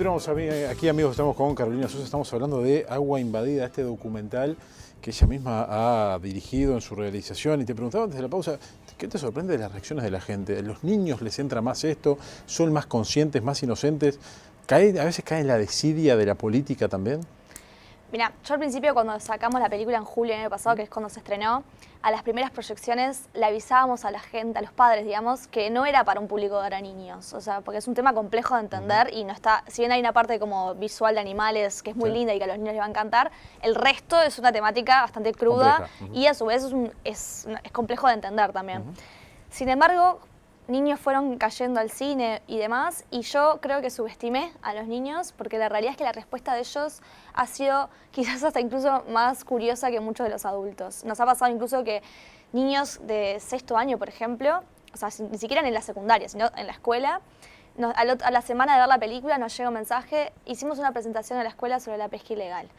Continuamos aquí, amigos, estamos con Carolina Sosa, estamos hablando de Agua Invadida, este documental que ella misma ha dirigido en su realización. Y te preguntaba antes de la pausa, ¿qué te sorprende de las reacciones de la gente? ¿A los niños les entra más esto? ¿Son más conscientes, más inocentes? ¿A veces cae en la desidia de la política también? Mira, yo al principio cuando sacamos la película en julio del año pasado, que es cuando se estrenó, a las primeras proyecciones le avisábamos a la gente, a los padres, digamos, que no era para un público para niños, o sea, porque es un tema complejo de entender y no está, si bien hay una parte como visual de animales que es muy linda y que a los niños les va a encantar, el resto es una temática bastante cruda y a su vez es complejo de entender también. Sin embargo, niños fueron cayendo al cine y demás, y yo creo que subestimé a los niños, porque la realidad es que la respuesta de ellos ha sido quizás hasta incluso más curiosa que muchos de los adultos. Nos ha pasado incluso que niños de sexto año, por ejemplo, o sea, ni siquiera en la secundaria, sino en la escuela, a la semana de ver la película nos llega un mensaje: hicimos una presentación en la escuela sobre la pesca ilegal.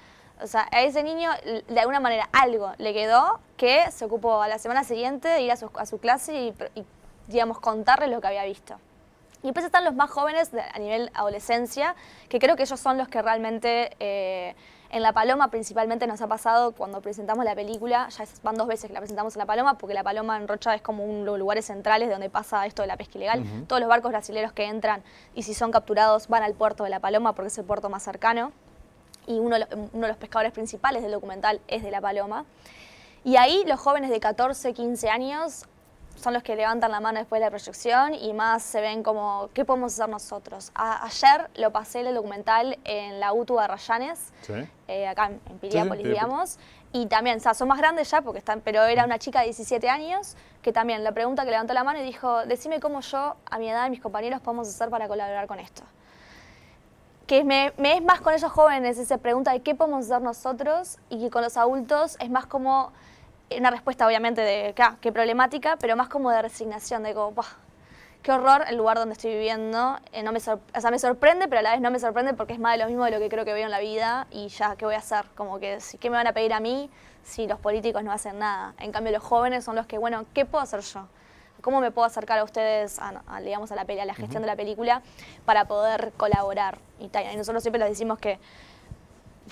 O sea, a ese niño de alguna manera algo le quedó que se ocupó a la semana siguiente de ir a su clase y digamos, contarles lo que había visto. Y después están los más jóvenes a nivel adolescencia, que creo que ellos son los que realmente, en La Paloma principalmente nos ha pasado cuando presentamos la película, ya van 2 veces que la presentamos en La Paloma, porque La Paloma en Rocha es como uno de los lugares centrales de donde pasa esto de la pesca ilegal. Todos los barcos brasileños que entran y si son capturados van al puerto de La Paloma porque es el puerto más cercano. Y uno de los pescadores principales del documental es de La Paloma. Y ahí los jóvenes de 14, 15 años son los que levantan la mano después de la proyección y más se ven como, ¿qué podemos hacer nosotros? Ayer lo pasé el documental en la UTU de Arrayanes, acá en Piriápolis, digamos, y también, o sea, son más grandes ya, porque pero era una chica de 17 años, que también la pregunta que levantó la mano y dijo: decime cómo yo, a mi edad, y mis compañeros podemos hacer para colaborar con esto. Que me es más con esos jóvenes esa pregunta de qué podemos hacer nosotros, y que con los adultos es más como una respuesta obviamente de qué problemática, pero más como de resignación, de como, qué horror el lugar donde estoy viviendo. No me me sorprende, pero a la vez no me sorprende porque es más de lo mismo de lo que creo que veo en la vida y ya, ¿qué voy a hacer? Como que, ¿qué me van a pedir a mí si los políticos no hacen nada? En cambio, los jóvenes son los que, bueno, ¿qué puedo hacer yo? ¿Cómo me puedo acercar a ustedes, digamos, a la gestión de la película para poder colaborar? Y nosotros siempre les decimos que,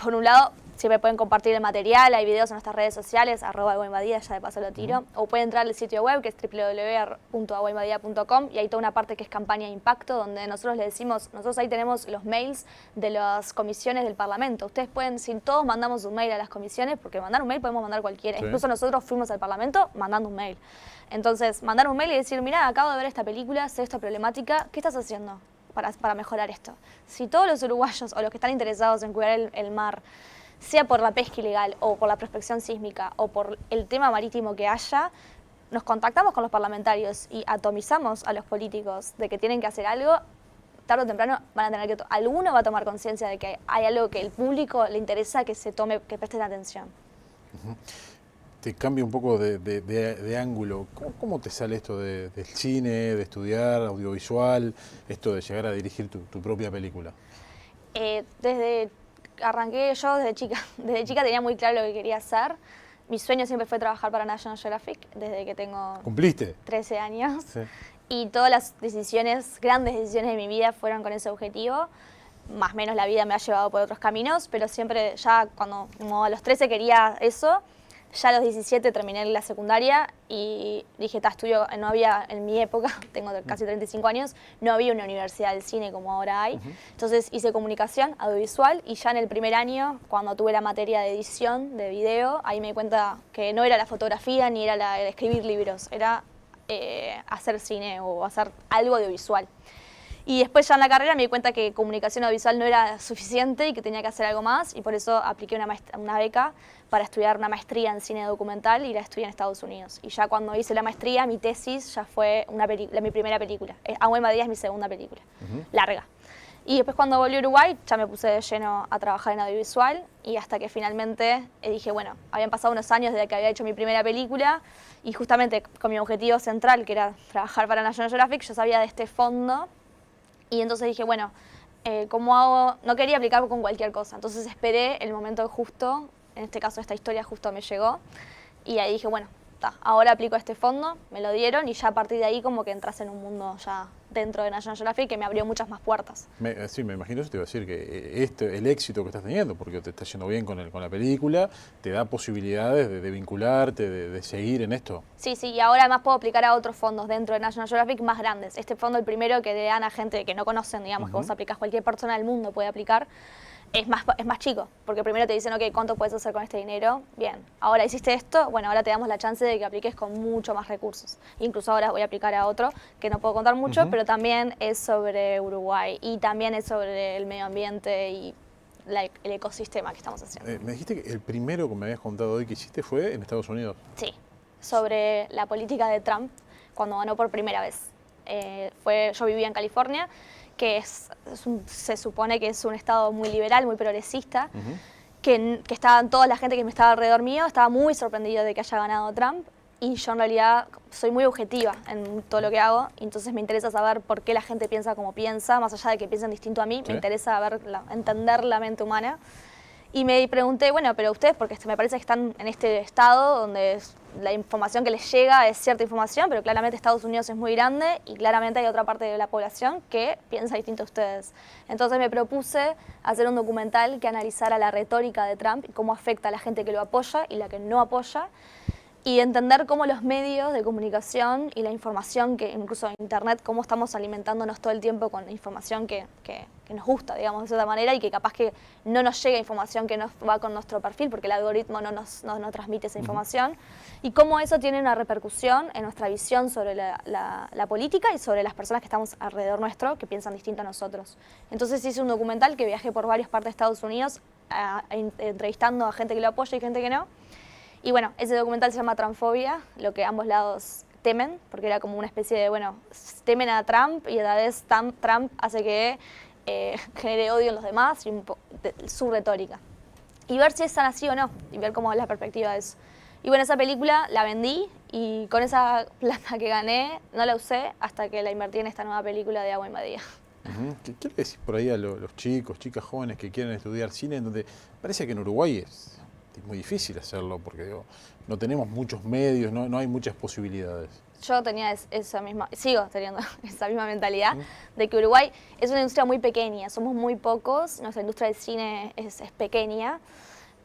por un lado, siempre pueden compartir el material, hay videos en nuestras redes sociales, @aguainvadida, ya de paso lo tiro, o pueden entrar al sitio web que es www.aguainvadida.com y hay toda una parte que es campaña de impacto, donde nosotros les decimos, nosotros ahí tenemos los mails de las comisiones del Parlamento. Ustedes pueden, si todos mandamos un mail a las comisiones, porque mandar un mail podemos mandar cualquiera, incluso nosotros fuimos al Parlamento mandando un mail. Entonces, mandar un mail y decir: mirá, acabo de ver esta película, sé esta problemática, ¿qué estás haciendo para mejorar esto? Si todos los uruguayos o los que están interesados en cuidar el mar, sea por la pesca ilegal o por la prospección sísmica o por el tema marítimo que haya, nos contactamos con los parlamentarios y atomizamos a los políticos de que tienen que hacer algo, tarde o temprano van a tener que alguno va a tomar conciencia de que hay algo que el público le interesa que se tome, que presten atención. Te cambio un poco de ángulo. ¿Cómo te sale esto del cine, de estudiar audiovisual, esto de llegar a dirigir tu propia película? Arranqué yo desde chica. Desde chica tenía muy claro lo que quería hacer. Mi sueño siempre fue trabajar para National Geographic desde que tengo... ¿Cumpliste? 13 años. Sí. Y todas las grandes decisiones de mi vida fueron con ese objetivo. Más o menos la vida me ha llevado por otros caminos, pero siempre ya como a los 13 quería eso. Ya a los 17 terminé la secundaria y dije, no había, en mi época, tengo casi 35 años, no había una universidad del cine como ahora hay. Entonces hice comunicación audiovisual y ya en el primer año, cuando tuve la materia de edición de video, ahí me di cuenta que no era la fotografía ni era el escribir libros, era hacer cine o hacer algo audiovisual. Y después ya en la carrera me di cuenta que comunicación audiovisual no era suficiente y que tenía que hacer algo más, y por eso apliqué una beca para estudiar una maestría en cine documental y la estudié en Estados Unidos. Y ya cuando hice la maestría, mi tesis ya fue mi primera película. Agua Invadida es mi segunda película, larga. Y después cuando volví a Uruguay ya me puse de lleno a trabajar en audiovisual y hasta que finalmente dije, bueno, habían pasado unos años desde que había hecho mi primera película y justamente con mi objetivo central, que era trabajar para National Geographic, yo sabía de este fondo. Y entonces dije, bueno, ¿cómo hago? No quería aplicar con cualquier cosa. Entonces esperé el momento justo, en este caso esta historia justo me llegó. Y ahí dije, bueno, ahora aplico a este fondo, me lo dieron y ya a partir de ahí como que entras en un mundo ya dentro de National Geographic que me abrió muchas más puertas. Sí, me imagino eso te iba a decir, que el éxito que estás teniendo, porque te está yendo bien con la película, te da posibilidades de vincularte, de seguir en esto. Sí, y ahora además puedo aplicar a otros fondos dentro de National Geographic más grandes. Este fondo, el primero que le dan a gente que no conocen, digamos, que vos aplicás, cualquier persona del mundo puede aplicar, es más chico, porque primero te dicen, ok, ¿cuánto puedes hacer con este dinero? Bien, ahora hiciste esto, bueno, ahora te damos la chance de que apliques con mucho más recursos. Incluso ahora voy a aplicar a otro, que no puedo contar mucho, pero también es sobre Uruguay y también es sobre el medio ambiente y el ecosistema que estamos haciendo. Me dijiste que el primero que me habías contado hoy que hiciste fue en Estados Unidos. Sí, sobre la política de Trump cuando ganó por primera vez. Yo vivía en California, que se supone que es un estado muy liberal, muy progresista, que estaban toda la gente que me estaba alrededor mío, estaba muy sorprendido de que haya ganado Trump, y yo en realidad soy muy objetiva en todo lo que hago, y entonces me interesa saber por qué la gente piensa como piensa, más allá de que piensen distinto a mí, me interesa entender la mente humana. Y me pregunté, bueno, pero ustedes, porque me parece que están en este estado donde la información que les llega es cierta información, pero claramente Estados Unidos es muy grande y claramente hay otra parte de la población que piensa distinto a ustedes. Entonces me propuse hacer un documental que analizara la retórica de Trump y cómo afecta a la gente que lo apoya y la que no apoya, y entender cómo los medios de comunicación y la información, que incluso Internet, cómo estamos alimentándonos todo el tiempo con información que nos gusta, digamos, de cierta manera, y que capaz que no nos llega información que nos va con nuestro perfil, porque el algoritmo no nos transmite esa información, y cómo eso tiene una repercusión en nuestra visión sobre la política y sobre las personas que estamos alrededor nuestro, que piensan distinto a nosotros. Entonces hice un documental que viajé por varias partes de Estados Unidos, entrevistando a gente que lo apoya y gente que no. Y bueno, ese documental se llama Trumpfobia, lo que ambos lados temen, porque era como una especie de, bueno, temen a Trump y a la vez Trump hace que genere odio en los demás y su retórica. Y ver si es sana así o no, y ver cómo es la perspectiva de eso. Y bueno, esa película la vendí y con esa plata que gané no la usé hasta que la invertí en esta nueva película de Agua Invadida. ¿Qué le decís por ahí a los chicos, chicas jóvenes que quieren estudiar cine, en donde parece que en Uruguay es muy difícil hacerlo, porque digo, no tenemos muchos medios, no hay muchas posibilidades? Yo tenía sigo teniendo esa misma mentalidad de que Uruguay es una industria muy pequeña, somos muy pocos, nuestra industria del cine es pequeña,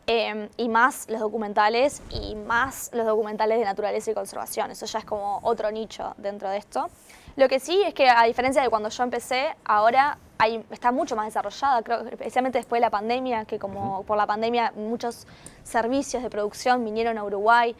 y más los documentales de naturaleza y conservación, eso ya es como otro nicho dentro de esto. Lo que sí es que, a diferencia de cuando yo empecé, ahora está mucho más desarrollada, creo, especialmente después de la pandemia, que como por la pandemia muchos servicios de producción vinieron a Uruguay.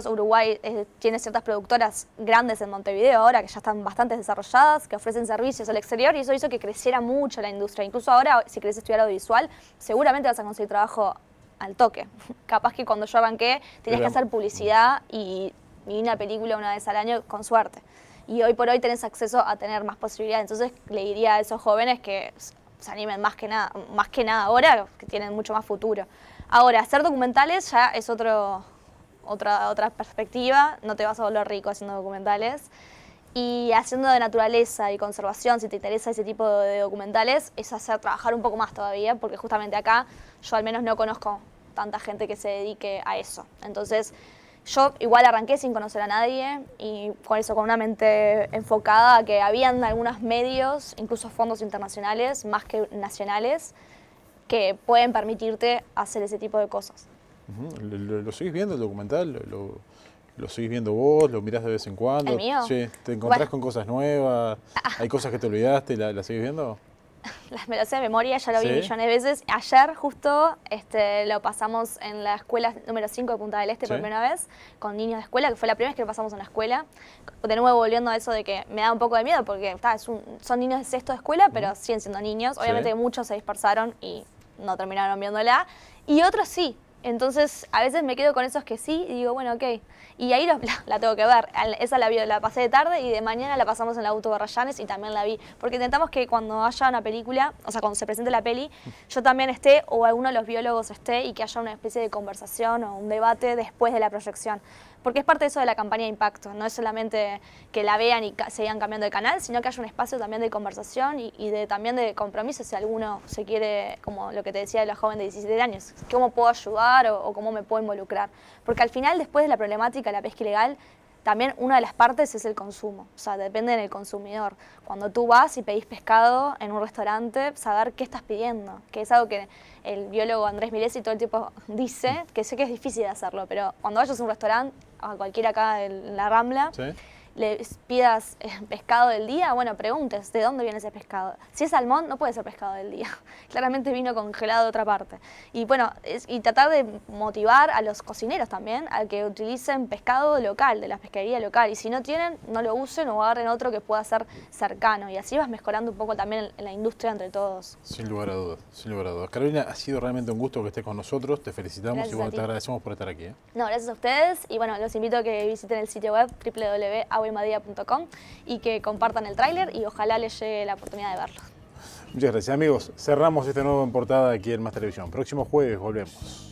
Uruguay tiene ciertas productoras grandes en Montevideo ahora, que ya están bastante desarrolladas, que ofrecen servicios al exterior, y eso hizo que creciera mucho la industria. Incluso ahora, si querés estudiar audiovisual, seguramente vas a conseguir trabajo al toque. Capaz que cuando yo arranqué tenías que hacer publicidad y una película una vez al año, con suerte. Y hoy por hoy tenés acceso a tener más posibilidades. Entonces le diría a esos jóvenes que se animen más que nada ahora, que tienen mucho más futuro. Ahora, hacer documentales ya es otra perspectiva, no te vas a volver rico haciendo documentales. Y haciendo de naturaleza y conservación, si te interesa ese tipo de documentales, es trabajar un poco más todavía, porque justamente acá yo al menos no conozco tanta gente que se dedique a eso. Entonces, yo igual arranqué sin conocer a nadie y con una mente enfocada a que habían algunos medios, incluso fondos internacionales, más que nacionales, que pueden permitirte hacer ese tipo de cosas. ¿Lo seguís viendo el documental? ¿Lo seguís viendo vos? ¿Lo mirás de vez en cuando? ¿El mío? Sí, ¿te encontrás con cosas nuevas? ¿Hay cosas que te olvidaste? ¿La seguís viendo? Me lo sé de memoria, ya lo vi millones de veces. Ayer justo lo pasamos en la escuela número 5 de Punta del Este por primera vez, con niños de escuela, que fue la primera vez que lo pasamos en la escuela. De nuevo volviendo a eso de que me da un poco de miedo, porque son niños de sexto de escuela, pero siguen siendo niños. Obviamente muchos se dispersaron y no terminaron viéndola, y otros sí. Entonces, a veces me quedo con esos que sí y digo, bueno, ok. Y ahí la tengo que ver. Esa la pasé de tarde y de mañana la pasamos en la Auto Barrayanes y también la vi. Porque intentamos que cuando haya una película, o sea, cuando se presente la peli, yo también esté o alguno de los biólogos esté y que haya una especie de conversación o un debate después de la proyección. Porque es parte de eso de la campaña de impacto. No es solamente que la vean y se sigan cambiando de canal, sino que haya un espacio también de conversación y también de compromiso si alguno se quiere, como lo que te decía de la joven de 17 años, cómo puedo ayudar o cómo me puedo involucrar. Porque al final, después de la problemática de la pesca ilegal, también una de las partes es el consumo, o sea, depende del consumidor. Cuando tú vas y pedís pescado en un restaurante, saber qué estás pidiendo, que es algo que el biólogo Andrés Milesi todo el tiempo dice, que sé que es difícil de hacerlo, pero cuando vayas a un restaurante, a cualquiera acá en la Rambla, ¿Sí? le pidas pescado del día, bueno, preguntes de dónde viene ese pescado. Si es salmón, no puede ser pescado del día. Claramente vino congelado de otra parte. Y bueno, y tratar de motivar a los cocineros también a que utilicen pescado local, de la pescadería local. Y si no tienen, no lo usen o agarren otro que pueda ser cercano. Y así vas mejorando un poco también la industria entre todos. Sin lugar a dudas, sin lugar a dudas. Carolina, ha sido realmente un gusto que estés con nosotros. Te felicitamos Gracias y bueno, a ti. te agradecemos por estar aquí. No, gracias a ustedes y bueno, los invito a que visiten el sitio web www.aguainbadida.com y que compartan el tráiler y ojalá les llegue la oportunidad de verlo. Muchas gracias, amigos. Cerramos este nuevo en portada aquí en Más Televisión. Próximo jueves volvemos.